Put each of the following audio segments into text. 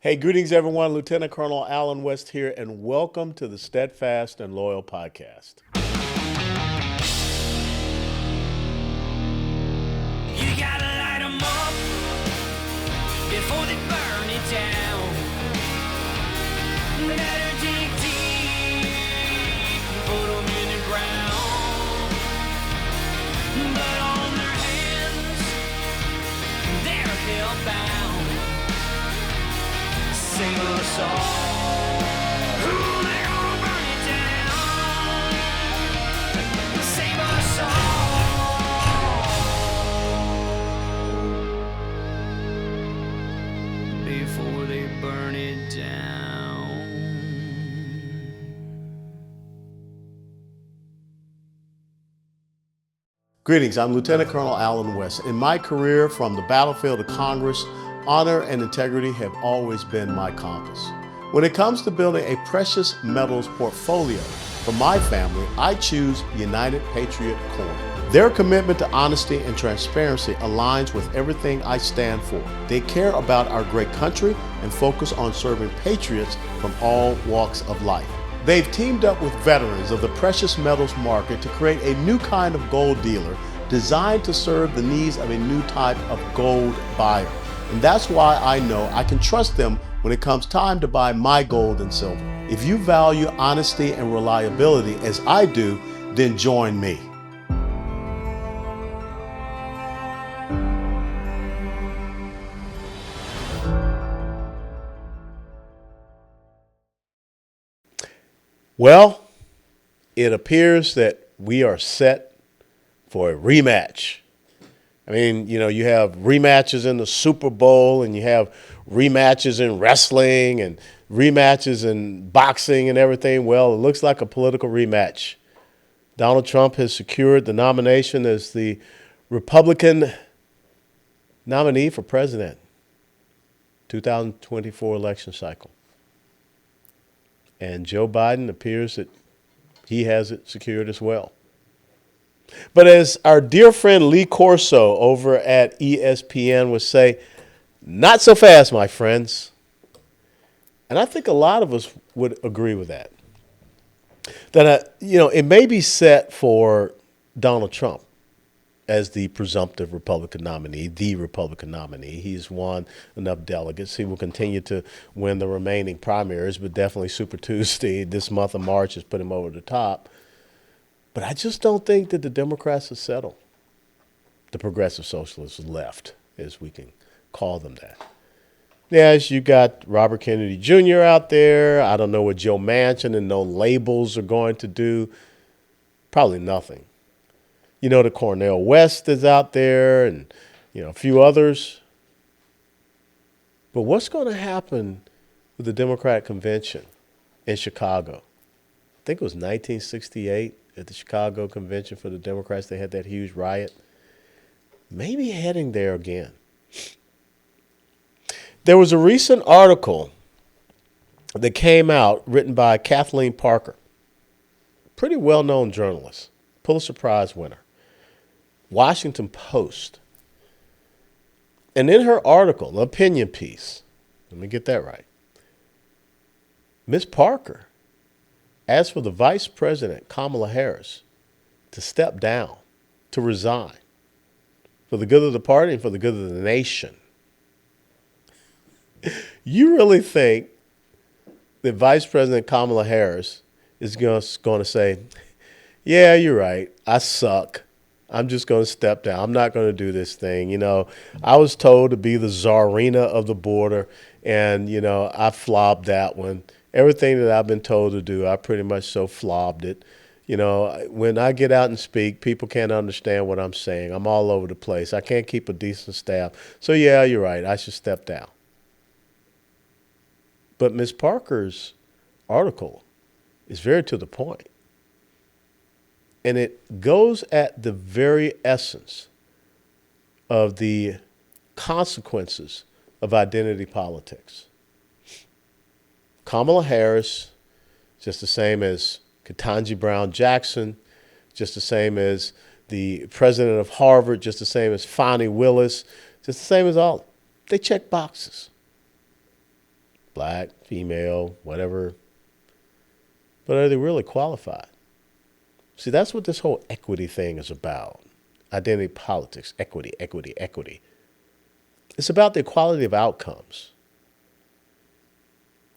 Hey, greetings, everyone. Lieutenant Colonel Alan West here, and welcome to the Steadfast and Loyal podcast. You gotta light 'em up before they burn it down. Better dig deep, put 'em in the ground. Blood on their hands, they're hellbound. Save us all. Ooh, they're gonna burn it down. Save us all before they burn it down. Greetings, I'm Lieutenant Colonel Alan West. In my career from the battlefield to Congress, honor and integrity have always been my compass. When it comes to building a precious metals portfolio for my family, I choose United Patriot Coin. Their commitment to honesty and transparency aligns with everything I stand for. They care about our great country and focus on serving patriots from all walks of life. They've teamed up with veterans of the precious metals market to create a new kind of gold dealer designed to serve the needs of a new type of gold buyer. And that's why I know I can trust them when it comes time to buy my gold and silver. If you value honesty and reliability as I do, then join me. Well, it appears that we are set for a rematch. I mean, you have rematches in the Super Bowl, and you have rematches in wrestling and rematches in boxing and everything. Well, it looks like a political rematch. Donald Trump has secured the nomination as the Republican nominee for president, 2024 election cycle. And Joe Biden appears that he has it secured as well. But as our dear friend Lee Corso over at ESPN would say, not so fast, my friends. And I think a lot of us would agree with that. That, it may be set for Donald Trump as the presumptive Republican nominee, the Republican nominee. He's won enough delegates. He will continue to win the remaining primaries, but definitely Super Tuesday this month of March has put him over the top. But I just don't think that the Democrats have settled. The progressive socialists left, as we can call them that. Yes, you got Robert Kennedy Jr. out there. I don't know what Joe Manchin and no labels are going to do. Probably nothing. The Cornel West is out there and, a few others. But what's going to happen with the Democratic convention in Chicago? I think it was 1968. At the Chicago Convention for the Democrats, they had that huge riot. Maybe heading there again. There was a recent article that came out written by Kathleen Parker, pretty well-known journalist, Pulitzer Prize winner, Washington Post. And in her article, an opinion piece, let me get that right, Ms. Parker asked for the Vice President, Kamala Harris, to step down, to resign, for the good of the party and for the good of the nation. You really think that Vice President Kamala Harris is going to say, yeah, you're right, I suck. I'm just going to step down. I'm not going to do this thing. I was told to be the czarina of the border, and, I flopped that one. Everything that I've been told to do, I pretty much so flobbed it. When I get out and speak, people can't understand what I'm saying. I'm all over the place. I can't keep a decent staff. So, yeah, you're right. I should step down. But Ms. Parker's article is very to the point. And it goes at the very essence of the consequences of identity politics. Kamala Harris, just the same as Ketanji Brown Jackson, just the same as the president of Harvard, just the same as Fani Willis, just the same as all. They check boxes. black, female, whatever. But are they really qualified? See, that's what this whole equity thing is about. Identity politics, equity, equity, equity. It's about the equality of outcomes.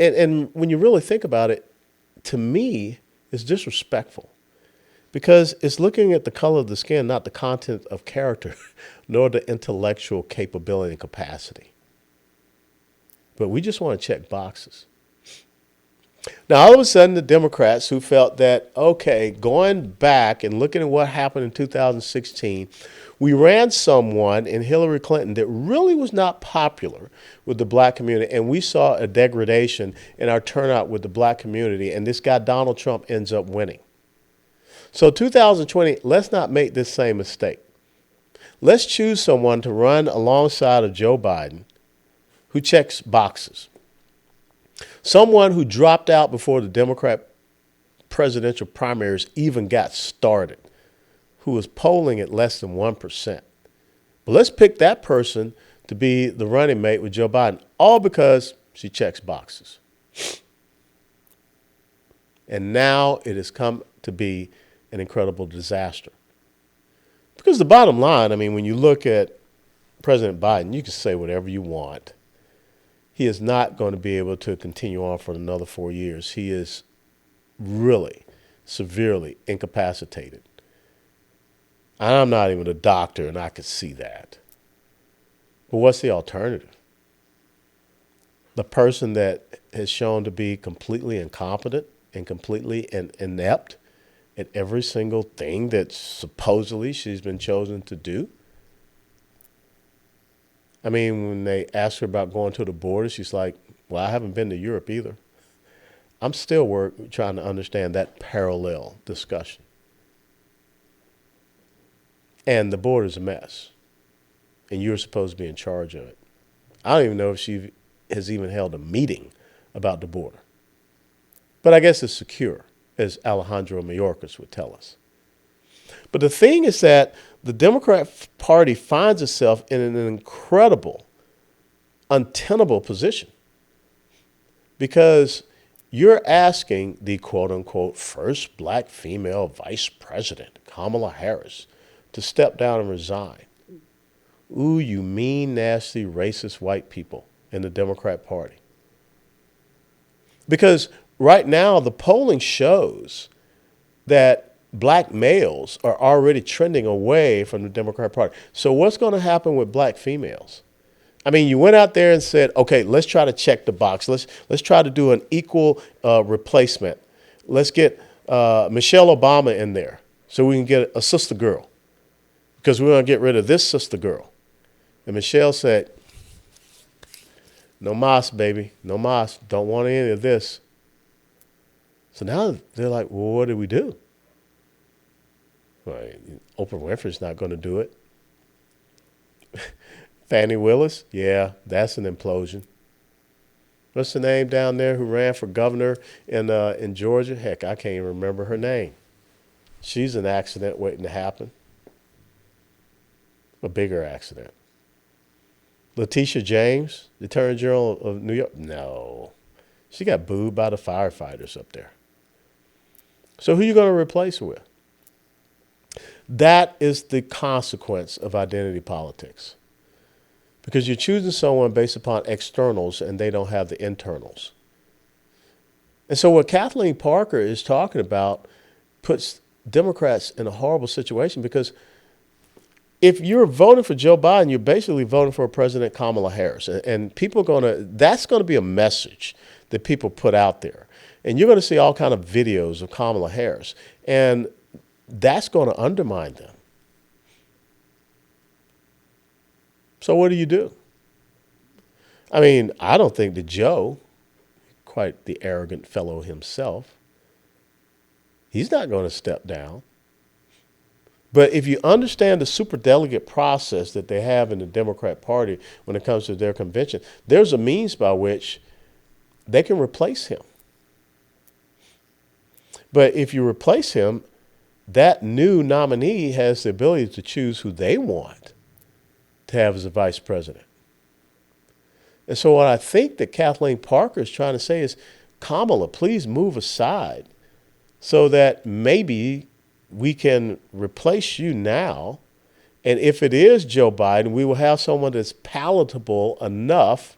And when you really think about it, to me, it's disrespectful because it's looking at the color of the skin, not the content of character, nor the intellectual capability and capacity. But we just want to check boxes. Now, all of a sudden, the Democrats who felt that, okay, going back and looking at what happened in 2016, we ran someone in Hillary Clinton that really was not popular with the black community, and we saw a degradation in our turnout with the black community, and this guy, Donald Trump, ends up winning. So 2020, let's not make this same mistake. Let's choose someone to run alongside of Joe Biden who checks boxes. Someone who dropped out before the Democrat presidential primaries even got started, who was polling at less than 1%. But let's pick that person to be the running mate with Joe Biden, all because she checks boxes. And now it has come to be an incredible disaster. Because the bottom line, I mean, when you look at President Biden, you can say whatever you want. He is not going to be able to continue on for another 4 years. He is really severely incapacitated. I'm not even a doctor, and I could see that. But what's the alternative? The person that has shown to be completely incompetent and completely inept at every single thing that supposedly she's been chosen to do? I mean, when they ask her about going to the border, she's like, well, I haven't been to Europe either. I'm still trying to understand that parallel discussion. And the border's a mess. And you're supposed to be in charge of it. I don't even know if she has even held a meeting about the border. But I guess it's secure, as Alejandro Mayorkas would tell us. But the thing is that the Democrat Party finds itself in an incredible, untenable position. Because you're asking the quote-unquote first black female vice president, Kamala Harris, to step down and resign. Ooh, you mean, nasty, racist white people in the Democrat Party. Because right now the polling shows that black males are already trending away from the Democrat Party. So what's going to happen with black females? I mean, you went out there and said, okay, let's try to check the box. Let's try to do an equal replacement. Let's get Michelle Obama in there so we can get a sister girl, because we're going to get rid of this sister girl. And Michelle said, no mas, baby, no mas. Don't want any of this. So now they're like, well, what do we do? Well, Oprah Winfrey's not going to do it. Fannie Willis, yeah, that's an implosion. What's the name down there who ran for governor in Georgia? Heck, I can't even remember her name. She's an accident waiting to happen. A bigger accident. Letitia James, the Attorney General of New York, no. She got booed by the firefighters up there. So who are you going to replace her with? That is the consequence of identity politics. Because you're choosing someone based upon externals and they don't have the internals. And so what Kathleen Parker is talking about puts Democrats in a horrible situation, because if you're voting for Joe Biden, you're basically voting for President Kamala Harris. And people that's going to be a message that people put out there. And you're going to see all kind of videos of Kamala Harris. And that's going to undermine them. So what do? I mean, I don't think that Joe, quite the arrogant fellow himself, he's not going to step down. But if you understand the superdelegate process that they have in the Democrat Party when it comes to their convention, there's a means by which they can replace him. But if you replace him, that new nominee has the ability to choose who they want to have as a vice president. And so what I think that Kathleen Parker is trying to say is, Kamala, please move aside so that maybe we can replace you now. And if it is Joe Biden, we will have someone that's palatable enough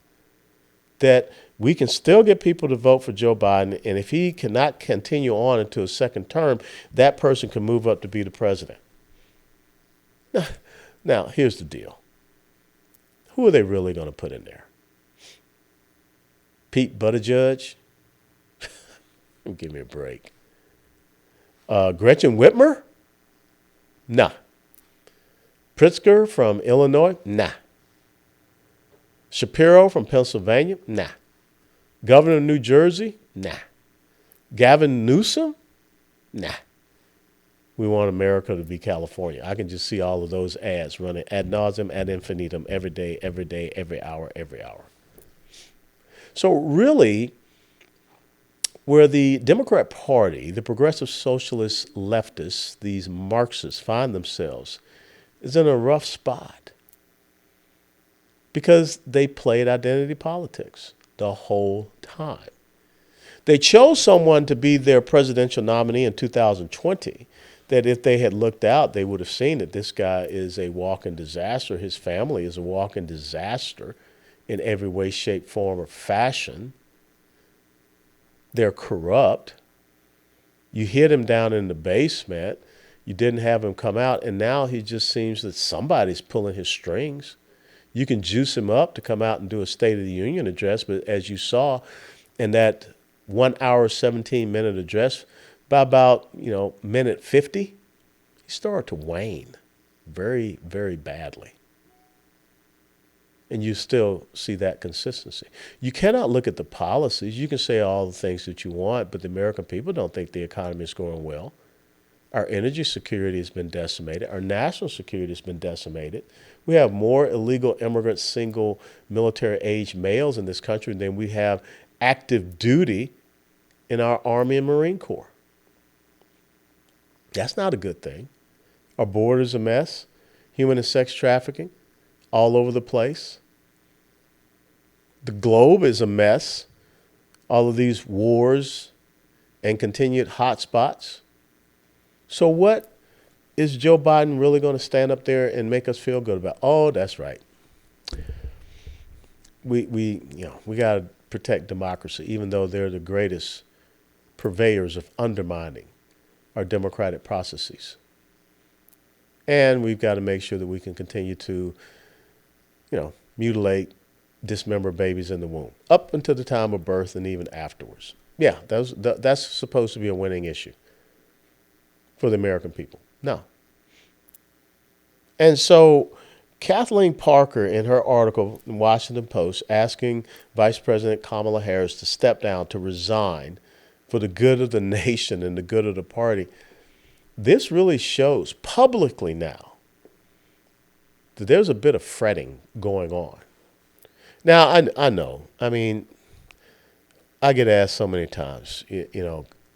that we can still get people to vote for Joe Biden. And if he cannot continue on into a second term, that person can move up to be the president. Now, here's the deal. Who are they really going to put in there? Pete Buttigieg? Give me a break. Gretchen Whitmer? Nah. Pritzker from Illinois? Nah. Shapiro from Pennsylvania? Nah. Governor of New Jersey? Nah. Gavin Newsom? Nah. We want America to be California. I can just see all of those ads running ad nauseum, ad infinitum, every day, every hour, every hour. So really, where the Democrat Party, the progressive socialist leftists, these Marxists find themselves is in a rough spot because they played identity politics the whole time. They chose someone to be their presidential nominee in 2020 that if they had looked out, they would have seen that this guy is a walking disaster. His family is a walking disaster in every way, shape, form, or fashion. They're corrupt. You hid him down in the basement. You didn't have him come out, and now he just seems that somebody's pulling his strings. You can juice him up to come out and do a State of the Union address, but as you saw in that 1 hour, 17-minute address, by about, minute 50, he started to wane very, very badly. And you still see that consistency. You cannot look at the policies. You can say all the things that you want, but the American people don't think the economy is going well. Our energy security has been decimated. Our national security has been decimated. We have more illegal immigrants, single military-age males in this country than we have active duty in our Army and Marine Corps. That's not a good thing. Our border's a mess. Human and sex trafficking all over the place. The globe is a mess. All of these wars and continued hotspots. So what is Joe Biden really going to stand up there and make us feel good about? Oh, that's right. We got to protect democracy, even though they're the greatest purveyors of undermining our democratic processes. And we've got to make sure that we can continue to, mutilate, dismember babies in the womb up until the time of birth and even afterwards. Yeah, that's supposed to be a winning issue for the American people. No. And so Kathleen Parker, in her article in Washington Post, asking Vice President Kamala Harris to step down, to resign for the good of the nation and the good of the party, this really shows publicly now that there's a bit of fretting going on. Now, I know. I mean, I get asked so many times,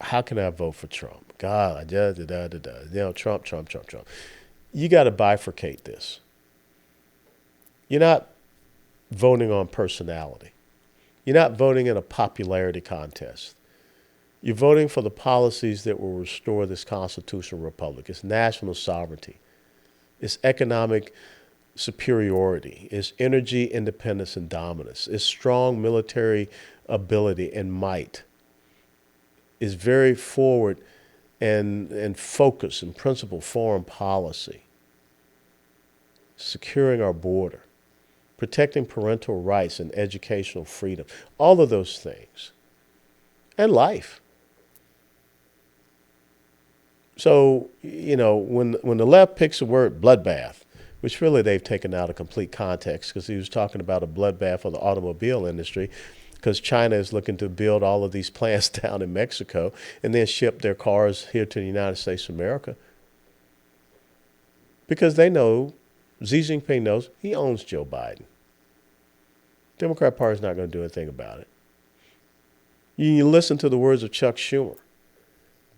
how can I vote for Trump? God, Trump. You got to bifurcate this. You're not voting on personality. You're not voting in a popularity contest. You're voting for the policies that will restore this constitutional republic. It's national sovereignty. It's economic superiority. It's energy independence and dominance. It's strong military ability and might. It's very forward and focused and principled foreign policy. Securing our border. Protecting parental rights and educational freedom. All of those things. And life. So, when the left picks the word bloodbath, which really they've taken out of complete context because he was talking about a bloodbath for the automobile industry because China is looking to build all of these plants down in Mexico and then ship their cars here to the United States of America. Because they know, Xi Jinping knows, he owns Joe Biden. Democrat Party's not going to do anything about it. You listen to the words of Chuck Schumer.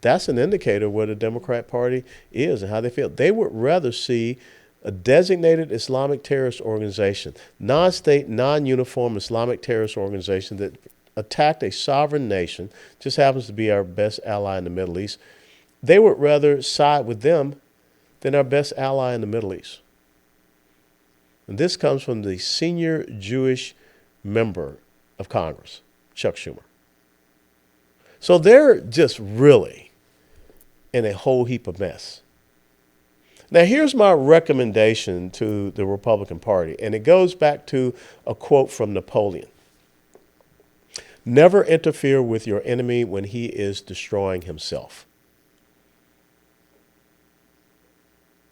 That's an indicator of where the Democrat Party is and how they feel. They would rather see a designated Islamic terrorist organization, non-state, non-uniform Islamic terrorist organization that attacked a sovereign nation, just happens to be our best ally in the Middle East. They would rather side with them than our best ally in the Middle East. And this comes from the senior Jewish member of Congress, Chuck Schumer. So they're just really in a whole heap of mess. Now, here's my recommendation to the Republican Party, and it goes back to a quote from Napoleon. Never interfere with your enemy when he is destroying himself.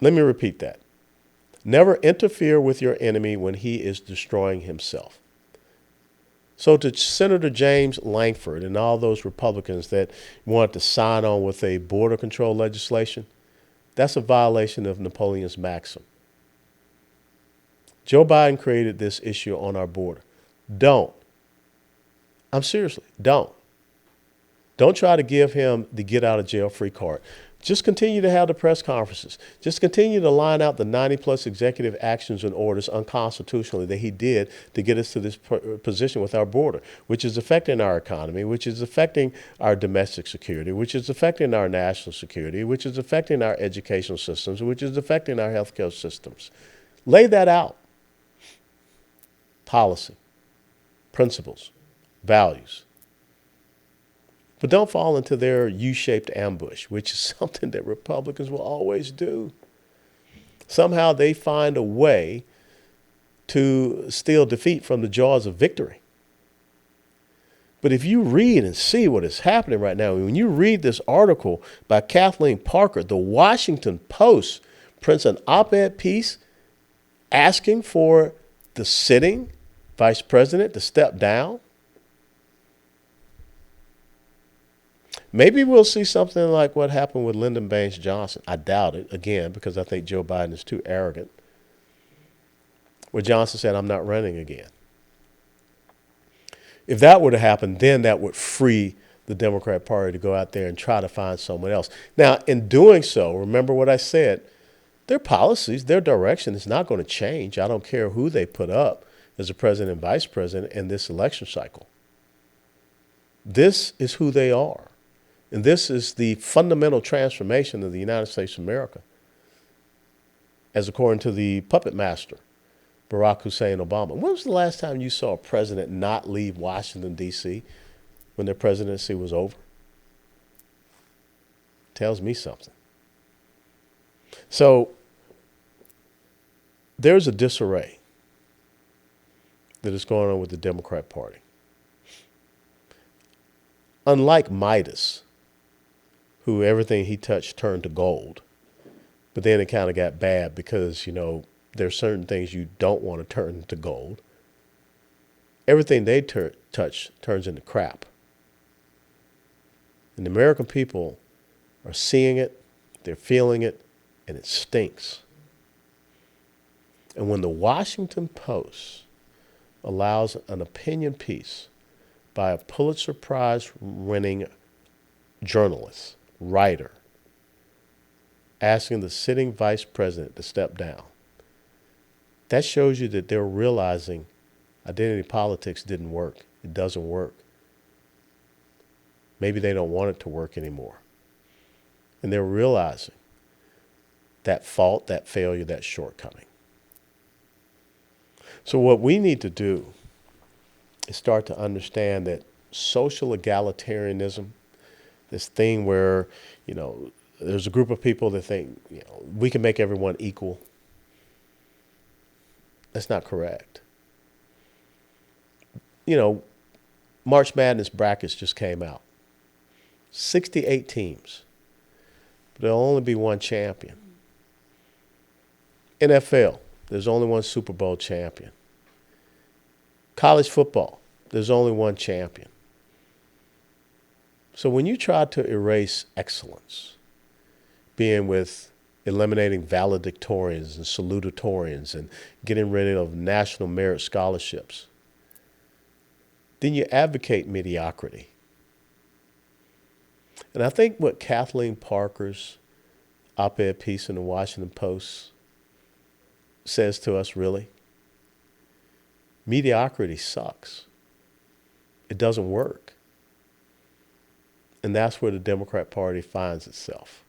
Let me repeat that. Never interfere with your enemy when he is destroying himself. So to Senator James Lankford and all those Republicans that want to sign on with a border control legislation, that's a violation of Napoleon's maxim. Joe Biden created this issue on our border. Don't. I'm seriously, don't. Don't try to give him the get out of jail free card. Just continue to have the press conferences. Just continue to line out the 90 plus executive actions and orders unconstitutionally that he did to get us to this position with our border, which is affecting our economy, which is affecting our domestic security, which is affecting our national security, which is affecting our educational systems, which is affecting our healthcare systems. Lay that out. Policy, principles, values. But don't fall into their U-shaped ambush, which is something that Republicans will always do. Somehow they find a way to steal defeat from the jaws of victory. But if you read and see what is happening right now, when you read this article by Kathleen Parker, the Washington Post prints an op-ed piece asking for the sitting vice president to step down. Maybe we'll see something like what happened with Lyndon Baines Johnson. I doubt it, again, because I think Joe Biden is too arrogant. Where Johnson said, I'm not running again. If that were to happen, then that would free the Democrat Party to go out there and try to find someone else. Now, in doing so, remember what I said, their policies, their direction is not going to change. I don't care who they put up as the president and vice president in this election cycle. This is who they are. And this is the fundamental transformation of the United States of America, as according to the puppet master, Barack Hussein Obama. When was the last time you saw a president not leave Washington, D.C. when their presidency was over? Tells me something. So there's a disarray that is going on with the Democrat Party. Unlike Midas, who everything he touched turned to gold. But then it kind of got bad because, there's certain things you don't want to turn to gold. Everything they touch turns into crap. And the American people are seeing it, they're feeling it, and it stinks. And when the Washington Post allows an opinion piece by a Pulitzer Prize winning journalist, writer, asking the sitting vice president to step down, that shows you that they're realizing identity politics didn't work. It doesn't work. Maybe they don't want it to work anymore. And they're realizing that fault, that failure, that shortcoming. So what we need to do is start to understand that social egalitarianism, this thing where, there's a group of people that think, we can make everyone equal. That's not correct. March Madness brackets just came out. 68 teams. But there'll only be one champion. NFL, there's only one Super Bowl champion. College football, there's only one champion. So when you try to erase excellence, being with eliminating valedictorians and salutatorians and getting rid of national merit scholarships, then you advocate mediocrity. And I think what Kathleen Parker's op-ed piece in the Washington Post says to us, really, mediocrity sucks. It doesn't work. And that's where the Democrat Party finds itself.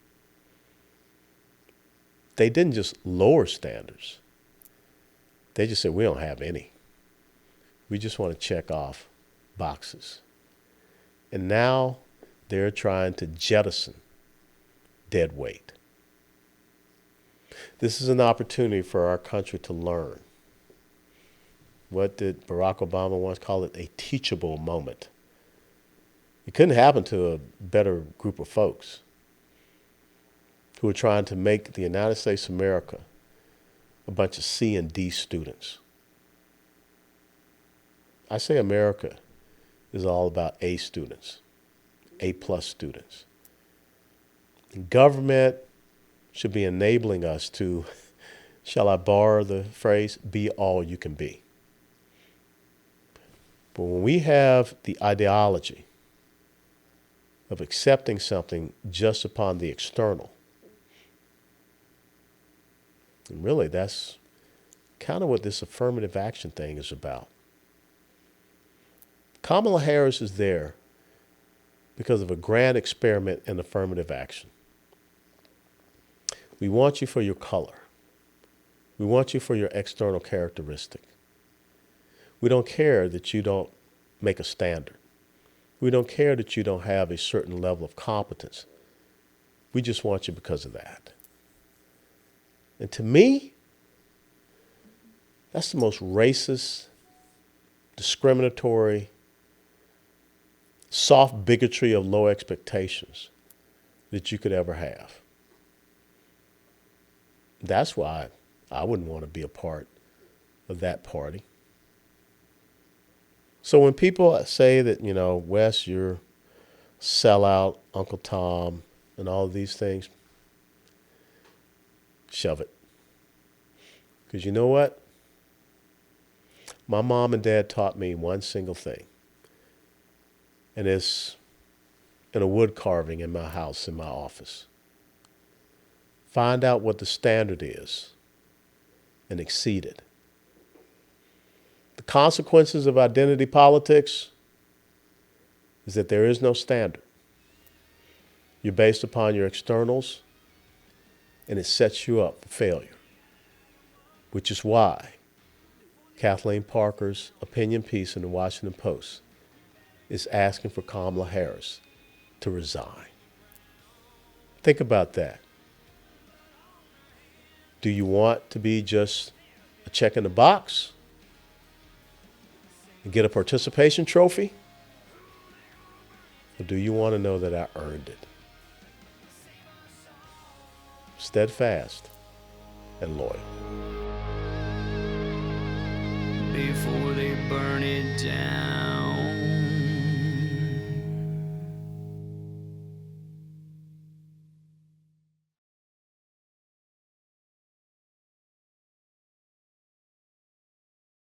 They didn't just lower standards. They just said, we don't have any. We just want to check off boxes. And now they're trying to jettison dead weight. This is an opportunity for our country to learn. What did Barack Obama once call it? A teachable moment. It couldn't happen to a better group of folks who are trying to make the United States of America a bunch of C and D students. I say America is all about A students, A+ students. And government should be enabling us to, shall I borrow the phrase, be all you can be. But when we have the ideology of accepting something just upon the external, and really that's kind of what this affirmative action thing is about. Kamala Harris is there because of a grand experiment in affirmative action. We want you for your color. We want you for your external characteristic. We don't care that you don't make a standard. We don't care that you don't have a certain level of competence. We just want you because of that. And to me, that's the most racist, discriminatory, soft bigotry of low expectations that you could ever have. That's why I wouldn't want to be a part of that party. So when people say that, Wes, you're sellout, Uncle Tom, and all of these things, shove it. Because you know what? My mom and dad taught me one single thing. And it's in a wood carving in my house, in my office. Find out what the standard is and exceed it. The consequences of identity politics is that there is no standard. You're based upon your externals, and it sets you up for failure, which is why Kathleen Parker's opinion piece in the Washington Post is asking for Kamala Harris to resign. Think about that. Do you want to be just a check in the box and get a participation trophy? Or do you want to know that I earned it? Steadfast and loyal. Before they burn